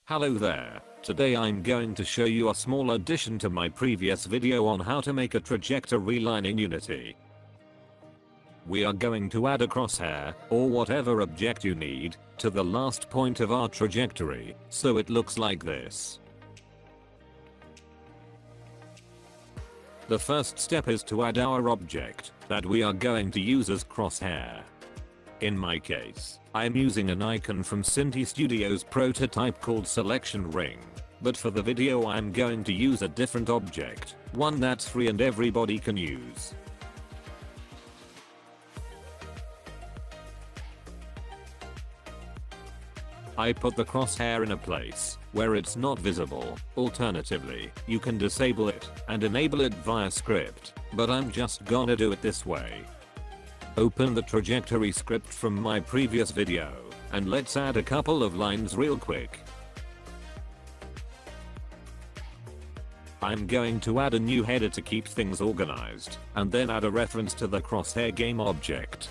Hello there, today I'm going to show you a small addition to my previous video on how to make a trajectory line in Unity. We are going to add a crosshair, or whatever object you need, to the last point of our trajectory, so it looks like this. The first step is to add our object that we are going to use as crosshair. In my case, I am using an icon from Cinti Studio's prototype called Selection Ring, but for the video I am going to use a different object, one that's free and everybody can use. I put the crosshair in a place where it's not visible. Alternatively, you can disable it and enable it via script, but I'm just gonna do it this way. Open the trajectory script from my previous video, and let's add a couple of lines real quick. I'm going to add a new header to keep things organized, and then add a reference to the crosshair game object.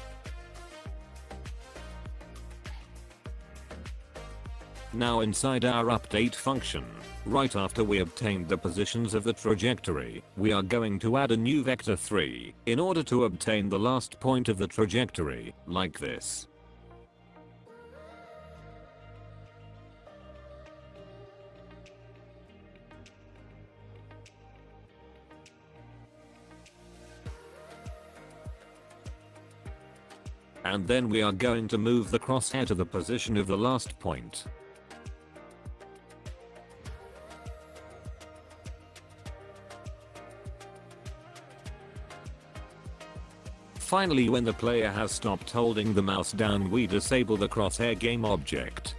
Now inside our update function, right after we obtained the positions of the trajectory, we are going to add a new vector 3 in order to obtain the last point of the trajectory, like this. And then we are going to move the crosshair to the position of the last point. Finally, when the player has stopped holding the mouse down, we disable the crosshair game object.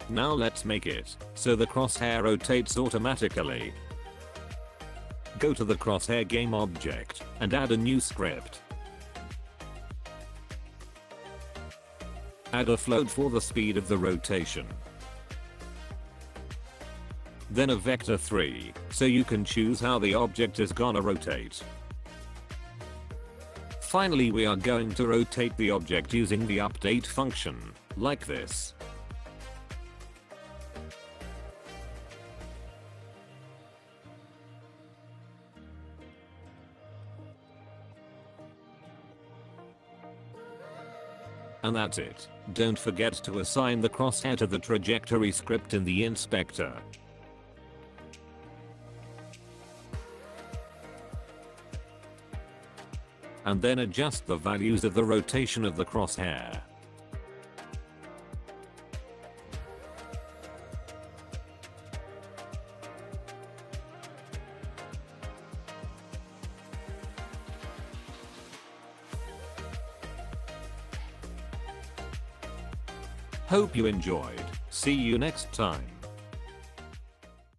Now let's make it so the crosshair rotates automatically. Go to the crosshair game object and add a new script. Add a float for the speed of the rotation. Then a vector 3, so you can choose how the object is gonna rotate. Finally, we are going to rotate the object using the update function, like this. And that's it. Don't forget to assign the crosshair to the trajectory script in the inspector. And then adjust the values of the rotation of the crosshair. Hope you enjoyed. See you next time.